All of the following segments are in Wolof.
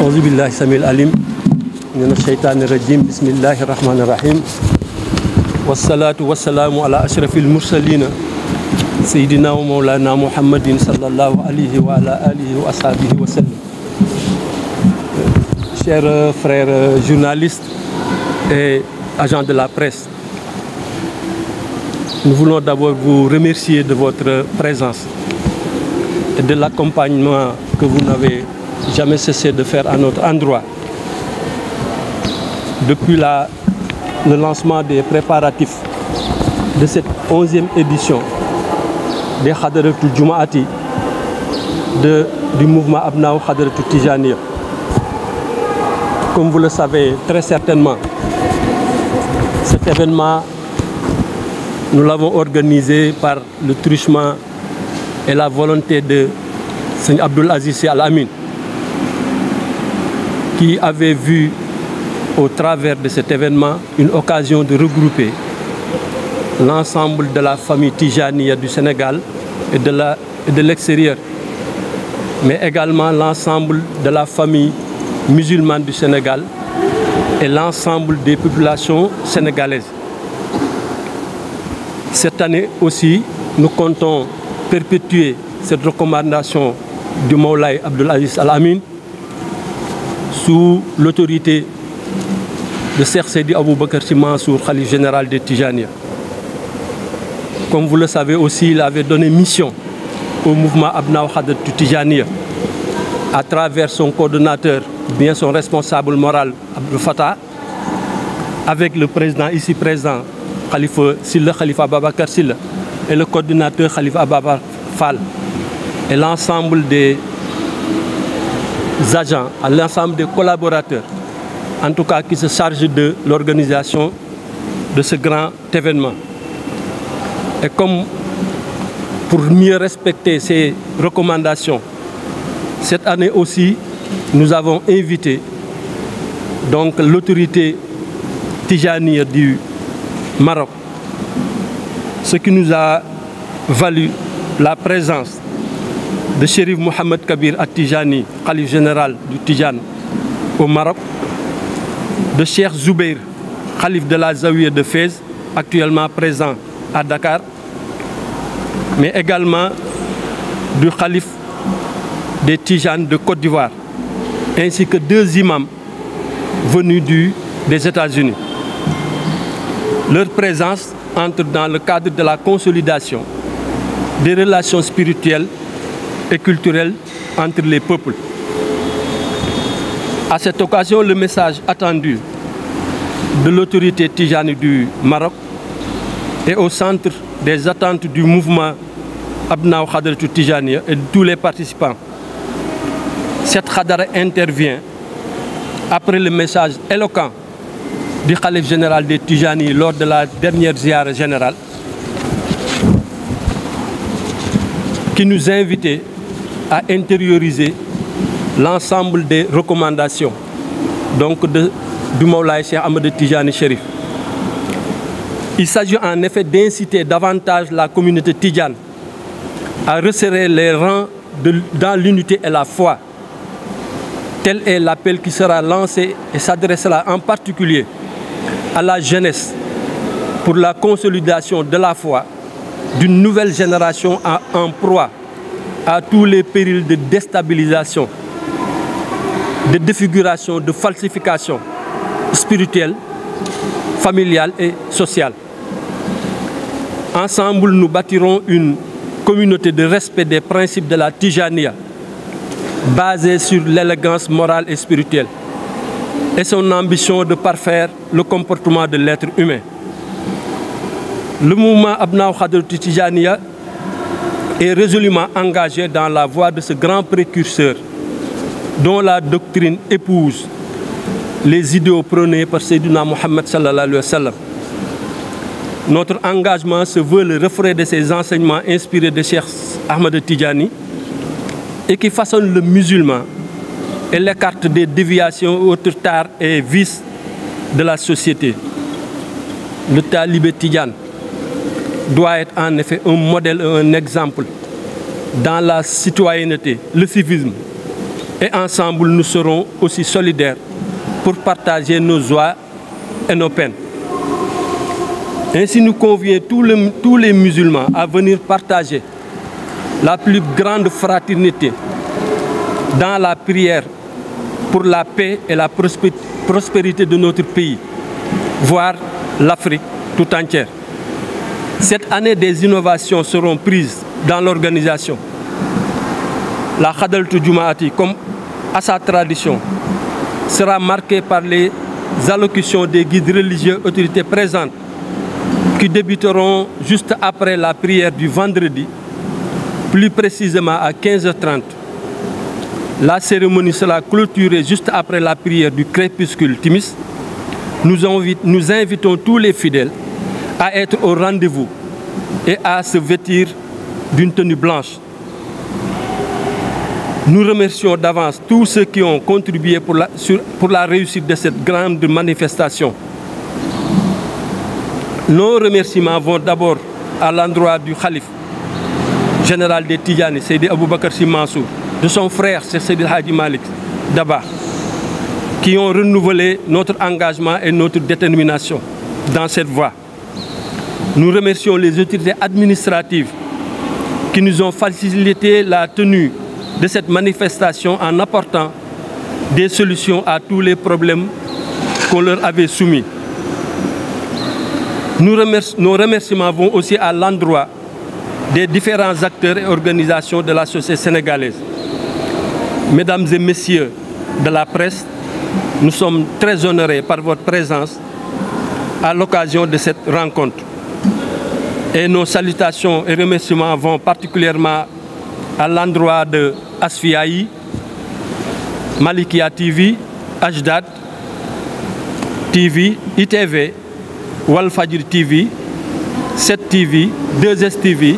أعوذ بالله السميع العليم من الشيطان الرجيم بسم الله الرحمن الرحيم والصلاة والسلام على أشرف المرسلين سيدنا ومولانا محمد صلى الله عليه وعلى آله وأصحابه وسلم. Chers frères journalistes et agents de la presse, nous voulons d'abord vous remercier de votre présence et de l'accompagnement que vous n'avez jamais cessé de faire à notre endroit. Depuis le lancement des préparatifs de cette 11e édition des Hadaratul Jumaati du mouvement Abnao Hadaratul Tijaniya. Comme vous le savez très certainement, cet événement, nous l'avons organisé par le truchement et la volonté de Seigneur Abdoul Aziz Sy Al Amine, qui avait vu au travers de cet événement une occasion de regrouper l'ensemble de la famille Tijaniya du Sénégal et de l'extérieur, mais également l'ensemble de la famille musulmane du Sénégal et l'ensemble des populations sénégalaises. Cette année aussi, nous comptons perpétuer cette recommandation du Moulay Abdoul Aziz Al Amine sous l'autorité de Cheikh Seydi Aboubacar Sy Mansour, Khalife général des Tijaniya. Comme vous le savez aussi, il avait donné mission au mouvement Abnao Hadaratul Tijaniya à travers son coordonnateur, bien son responsable moral, Abdou Fattah, avec le président ici présent, Khalifa Ababacar Sylla, et le coordinateur Khalifa Ababacar Fall, et l'ensemble des agents, l'ensemble des collaborateurs, en tout cas qui se chargent de l'organisation de ce grand événement. Et comme pour mieux respecter ces recommandations, cette année aussi, nous avons invité donc l'autorité Tijaniya du Maroc, ce qui nous a valu la présence de Chérif Mohamed Kabir At-Tijani, Khalife général du Tijan au Maroc, de Cheikh Zoubeir, Khalife de la Zawiya de Fès, actuellement présent à Dakar, mais également du Khalife des Tijan de Côte d'Ivoire, ainsi que 2 imams venus des États-Unis. Leur présence entre dans le cadre de la consolidation des relations spirituelles et culturelles entre les peuples. À cette occasion, le message attendu de l'autorité Tijani du Maroc est au centre des attentes du mouvement Abnao Hadaratul Tijaniya et de tous les participants. Cette Khadara intervient après le message éloquent du Khalife général des Tijani lors de la dernière ziara générale, qui nous a invités à intérioriser l'ensemble des recommandations donc du Moulay Cheikh Ahmed Tijani Chérif. Il s'agit en effet d'inciter davantage la communauté Tidjane à resserrer les rangs dans l'unité et la foi. Tel est l'appel qui sera lancé et s'adressera en particulier à la jeunesse pour la consolidation de la foi d'une nouvelle génération en proie à tous les périls de déstabilisation, de défiguration, de falsification spirituelle, familiale et sociale. Ensemble, nous bâtirons une communauté de respect des principes de la Tijaniya, basée sur l'élégance morale et spirituelle, et son ambition de parfaire le comportement de l'être humain. Le mouvement Abnao Hadaratul Tijaniya est résolument engagé dans la voie de ce grand précurseur dont la doctrine épouse les idéaux prônés par Sayyidina Mohammed sallallahu alayhi wa sallam. Notre engagement se veut le reflet de ces enseignements inspirés de Cheikh Ahmed Tijani et qui façonnent le musulman et l'écarte des déviations, autres tares et vices de la société. Le talibé Tidjane doit être en effet un modèle et un exemple dans la citoyenneté, le civisme, Et ensemble, nous serons aussi solidaires pour partager nos joies et nos peines. Ainsi, nous convions tous les musulmans à venir partager la plus grande fraternité dans la prière pour la paix et la prospérité de notre pays, voire l'Afrique tout entière. Cette année, des innovations seront prises dans l'organisation. La Khadalatul Jumaati, comme à sa tradition, sera marquée par les allocutions des guides religieux autorités présentes qui débuteront juste après la prière du vendredi, plus précisément à 15h30. La cérémonie sera clôturée juste après la prière du crépuscule timis. Nous invitons tous les fidèles à être au rendez-vous et à se vêtir d'une tenue blanche. Nous remercions d'avance tous ceux qui ont contribué pour la réussite de cette grande manifestation. Nos remerciements vont d'abord à l'endroit du Khalife général des Tidjanis, Seydi Aboubacar Sy Mansour, de son frère, Seydi Hadji Malick Dabakh, qui ont renouvelé notre engagement et notre détermination dans cette voie. Nous remercions les autorités administratives qui nous ont facilité la tenue de cette manifestation en apportant des solutions à tous les problèmes qu'on leur avait soumis. Nos remerciements vont aussi à l'endroit des différents acteurs et organisations de la société sénégalaise. Mesdames et messieurs de la presse, nous sommes très honorés par votre présence à l'occasion de cette rencontre. Et nos salutations et remerciements vont particulièrement à l'endroit de Asfiaï, Malikia TV, Ajdad TV, ITV, Walfadjri TV, 7 TV, 2S TV,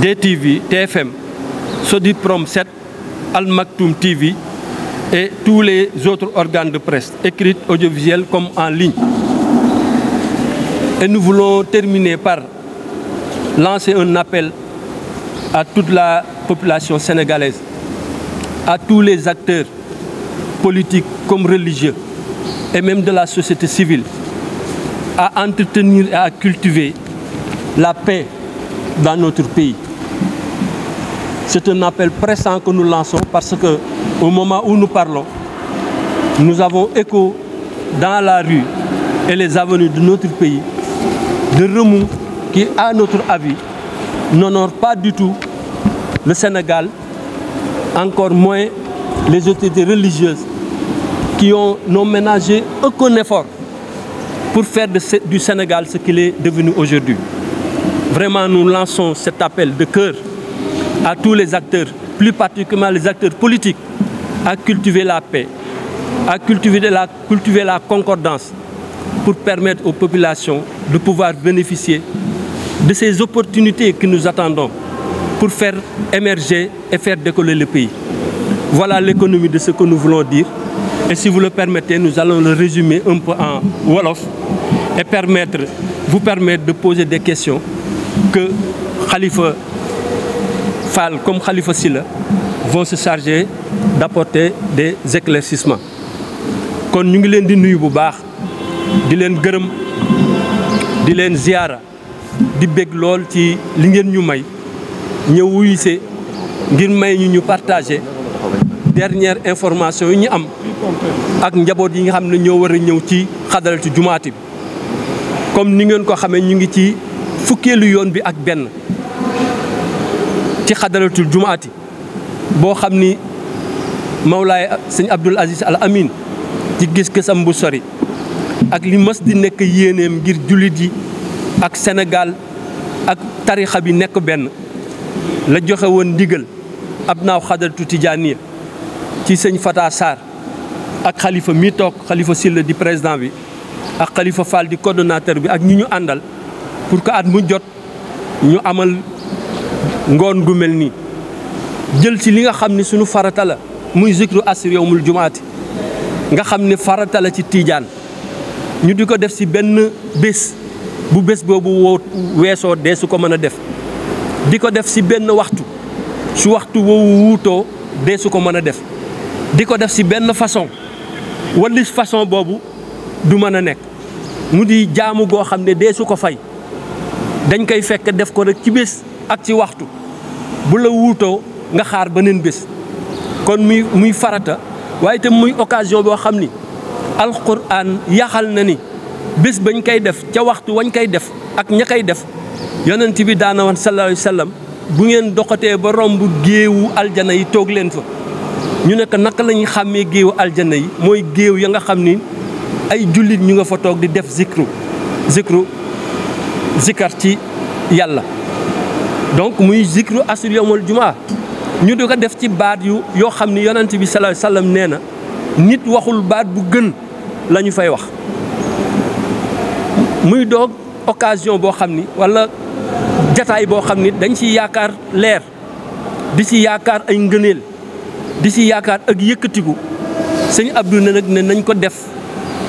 DTV, TFM, Sodiprom 7, Al Maktoum TV et tous les autres organes de presse, écrits, audiovisuels comme en ligne. Et nous voulons terminer par lancer un appel à toute la population sénégalaise, à tous les acteurs politiques comme religieux et même de la société civile, à entretenir et à cultiver la paix dans notre pays. C'est un appel pressant que nous lançons parce que au moment où nous parlons, nous avons écho dans la rue et les avenues de notre pays de remous qui, à notre avis, n'honorent pas du tout le Sénégal, encore moins les autorités religieuses qui n'ont ménagé aucun effort pour faire du Sénégal ce qu'il est devenu aujourd'hui. Vraiment, nous lançons cet appel de cœur à tous les acteurs, plus particulièrement les acteurs politiques, à cultiver la paix, à cultiver la concordance pour permettre aux populations de pouvoir bénéficier de ces opportunités que nous attendons pour faire émerger et faire décoller le pays. Voilà l'économie de ce que nous voulons dire. Et si vous le permettez, nous allons le résumer un peu en Wolof et vous permettre de poser des questions que Khalifa Fall comme Khalifa Sylla vont se charger d'apporter des éclaircissements. kon ñu ngi leen di nuyu bu baax di leen gërëm di leen ziyaara di bég lool ci li ngeen ñu may ñëw wuyuse ngir may ñu partager dernière information yi ñu am ak njaboot yi nga xam ne ñoo war a ñëw ci Khadalatul Jumaati bi comme ni ngeen ko xamee ñu ngi ci fukkeelu yoon bi ak benn ci Khadalatul Jumaati boo xam ni Mawlaay sëñ Abdoul Aziz Al Amin ci gis-gisam bu sori ak li mës di nekk yéeneem ngir jullit yi ak Sénégal ak tarixa bi nekk benn la joxe woon ndigal ab naaw Xadaratu Tijaaniya ci sëñ Fata Sarr ak Khalifa mi toog Khalifa Sylla di président bi ak Khalifa Fall di coordonnateur bi ak ñi ñu àndal pour que at mu jot ñu amal ngoon gu mel nii jël ci li nga xam ne suñu farata la muy zikru asr yawmul jumaati nga xam ne farata la ci Tiijaan ñu di ko def ci benn bés bu bés boobu weesoo dee su ko mën a def di ko def ci benn waxtu su waxtu woowu wuutoo dee su ko mën a def di ko def si benn façon wala façon boobu du mën a nekk mu di jaamu goo xam ne dee su ko fay dañ koy fekk def ko rek ci bés ak ci waxtu bu la wuutoo nga xaar beneen bés kon muy farata waaye itam muy occasion boo xam ni alquran yaxal na ni bés bañ koy def ca waxtu wañ koy def ak ña koy def yonent bi daana woon sallallahu alayhi wa sallam bu ngeen doxatee ba romb géewu aljana yi toog leen fa ñu nekk naka la ñuy xàmmee géewu aljana yi mooy géew ya nga xam ni ay jullit ñu nga fa toog di def zikar ci yàlla donc muy zikru asr yawmul jumaa ñu di ko def ci baat yoo xam ni yonent bi sallallahu alayhi wa sallam nee na nit waxul baat bu gën la ñu fay wax muy doog occasion boo xam ni wala jataay boo xam ni dañ ci yaakaar leer di ci yaakaar ay ngëneel di ci yaakaar ak yëkkatiku sëñ Abdou ne nag ne nañ ko def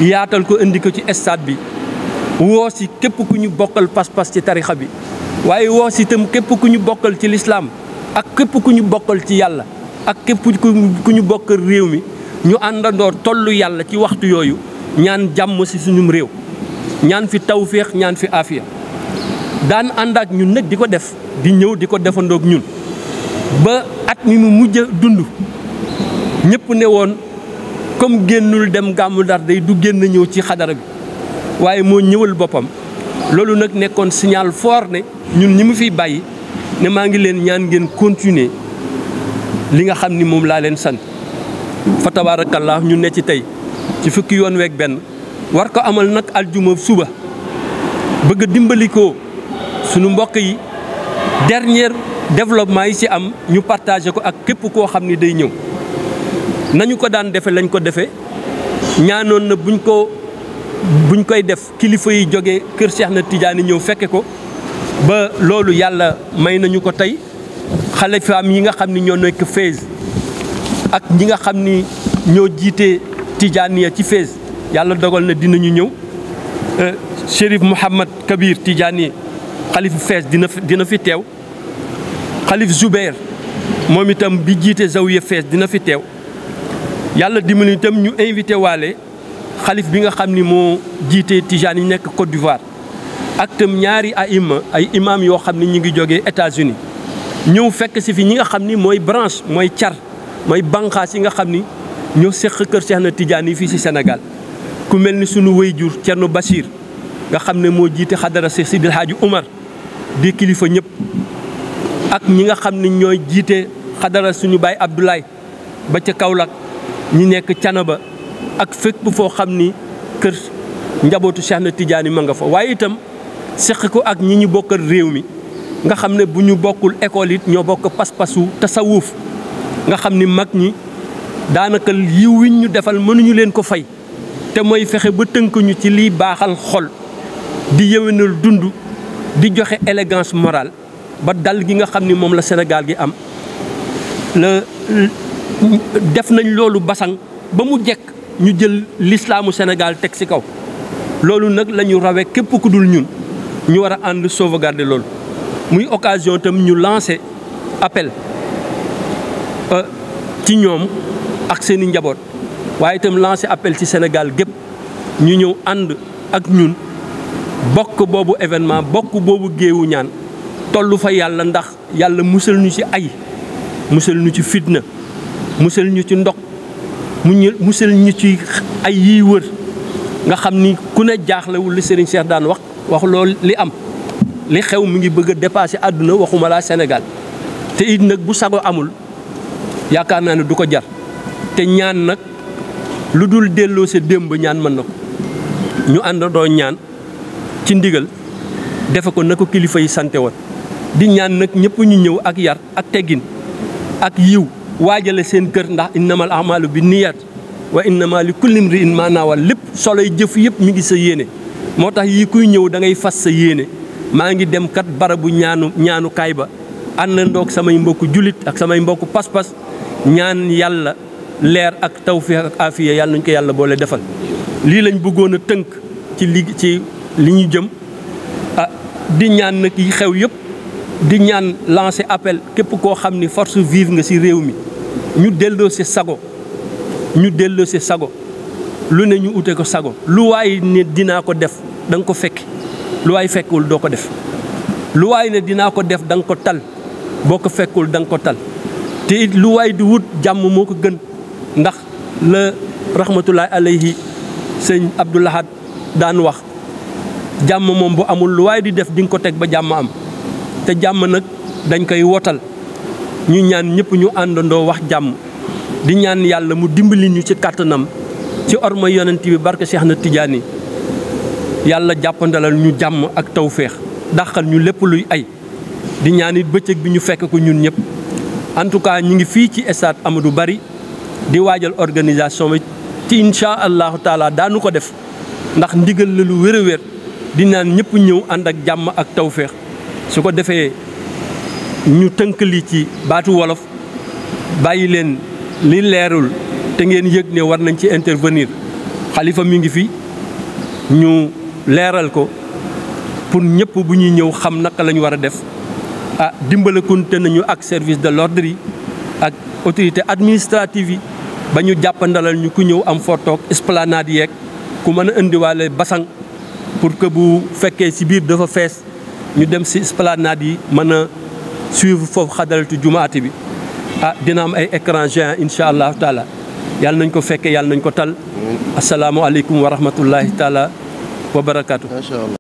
yaatal ko indi ko ci stade bi woo si képp ku ñu bokkal pas-pas ci tarixa bi waaye woo si itam képp ku ñu bokkal ci lislaam ak képp ku ñu bokkal ci yàlla ak képp ku ñu bokkal réew mi ñu àndandoor tollu yàlla ci waxtu yooyu ñaan jàmm si suñum réew ñaan fi tawféex ñaan fi aafiya daan ànd ak ñun nag di ko def di ñëw di ko defandoog ñun ba at mi mu mujj a dund ñëpp ne woon comme génnul dem gàmmu Ndar day du génn ñëw ci xadara bi waaye moo ñëwal boppam loolu nag nekkoon signal fort ne ñun ñi mu fiy bàyyi ne maa ngi leen ñaan ngeen continuer li nga xam ni moom laa leen sant fa tabaarakallah ñu ne ci tey ci fukki yoon week benn war ko amal nag aljuma suba bëgg a dimbali ko sunu mbokk yi dernier développement yi ci am ñu partagé ko ak képp koo xam ni day ñëw nañu ko daan defe lañ ko defee ñaanoon na buñ koy def kilifa yi jógee kër Cheikh na Tidiane ñëw fekke ko ba loolu yàlla may nañu ko tey xalifaam yi nga xam ni ñoo nekk Fès ak ñi nga xam ni ñoo jiite Tidiane ci Fès yàlla dogal na dinañu ñëw Chérif Mouhamad Kabir Tidiane xalifu Fès dina fi teew xalif Zoubair moom itam bi jiite Zawiya Fès dina fi teew yàlla dimbali itam ñu invité waale xalif bi nga xam ni moo jiite Tijaan yi nekk Côte d'Ivoire ak itam ñaari ay imam yoo xam ni ñu ngi jógee États-Unis ñëw fekk si fi ñi nga xam ni mooy branche mooy car mooy banqaas yi nga xam ni ñoo seq kër Cheikh na Tidiane yi fii si Sénégal ku mel ni sunu wayjur Thierno Bachir nga xam ne moo jiite xadara Cheikh Sidil Hadji Oumar di kilifa ñëpp ak ñi nga xam ni ñooy jiite xadara suñu baay Abdoulaye ba ca Kaolack ñi nekk Canaba ak fépp foo xam ni kër njabootu Cheikh na Tidiane ma nga fa waaye itam seq ko ak ñi ñu bokkal réew mi nga xam ne bu ñu bokkul école it ñoo bokk pas-pasu tasawuf nga xam ni mag ñi daanaka yiw wiñ ñu defal mënuñu leen ko fay te mooy fexe ba tënk ñu ci liy baaxal xol di yëwénal dund di joxe élégance morale ba dal gi nga xam ni moom la Sénégal gi am la def nañ loolu basang ba mu jekk ñu jël l'islaamu Sénégal teg ci kaw loolu nag la ñu rawee képp ku dul ñun ñu war a ànd sauvegarder loolu muy occasion tam ñu lancer appel ci ñoom ak seen i njaboot waaye itam lancer appel ci Sénégal gépp ñu ñëw ànd ak ñun bokk boobu événement bokk boobu géewu ñaan tollu fa yàlla ndax yàlla musal ñu ci ay musal ñu ci fitna musal ñu ci ndox musal ñu ci ay yiy wër nga xam ni ku ne jaaxlewul li Serigne Cheikh daan wax loolu li am li xew mi ngi bëgg a dépasser àdduna waxuma laa Sénégal te it nag bu sago amul yaakaar naa ne du ko jar te ñaan nag lu dul delloo sa démb ñaan mën na ko ñu àndandoo ñaan ci ndigal defe ko na ko kilifa yi sante woon di ñaan nag ñëpp ñu ñëw ak yar ak teggin ak yiw waajale seen kër ndax innamal a'malu bi niyyat wa innama li kulli imri'in ma nawaa lépp soloy jëf yëpp mi ngi sa yéene moo tax yi kuy ñëw da ngay fas sa yéene maa ngi dem kat barabu ñaanu kaay ba àndandoog samay mbokku julit ak samay mbokku pas-pas ñaan yàlla leer ak tawfiq ak afiya yàlla nañu ko yàlla boole defal lii lañ bëggoon a tënk ci li ñu jëm di ñaan nag yi xew yëpp di ñaan lancer appel képp koo xam ni force vive nga ci réew mi ñu delloo ci sago ñu delloosi sago lu ne ñu ute ko sago lu waay ne dinaa ko def da nga ko fekk lu waay fekkul doo ko def lu waay ne dinaa ko def da nga ko tal boo ko fekkul da nga ko tal te it lu waay di wut jàmm moo ko gën ndax la rahmatullahi alayhi sëñ Abdou Lahad daan wax jàmm moom bu amul lu waay di def di nga ko teg ba jàmm am te jàmm nag dañ koy wotal ñu ñaan ñëpp ñu àndandoo wax jàmm di ñaan yàlla mu dimbali ñu ci kàttanam ci orma yonent bi barke Cheikh na Tidiane yàlla jàppandalal ñu jàmm ak tawféex dàqal ñu lépp luy ay di ñaan it bëccëg bi ñu fekk ko ñun ñëpp en tout cas ñu ngi fii ci stade Amadou Barry di waajal organisation bi ci incha allahu taala daanu ko def ndax ndigal la lu wér a wér di naan ñëpp ñëw ànd ak jàmm ak tawféex su ko defee ñu tënk li ci baatu wolof bàyyi leen li leerul te ngeen yëg ne war nañ ci intervenir xalifa mi ngi fi ñu leeral ko pour ñëpp bu ñuy ñëw xam naka la ñu war a def dimbalekunte nañu ak service de l'ordre yi ak autorité administrative yi ba ñu jàppandalal ñu ku ñëw am foo toog esplanade yeeg ku mën a indiwaale basang pour que bu fekkee ci biir dafa fees ñu dem ci esplanade yi mën a suivre foofu xadaratu jumaati bi dina am ay écran géant incha allahu taala yàlla nañ ko fekkee yàlla nañ ko tal asalaamualeykum wa rahmatullahi taala wa barakaatu.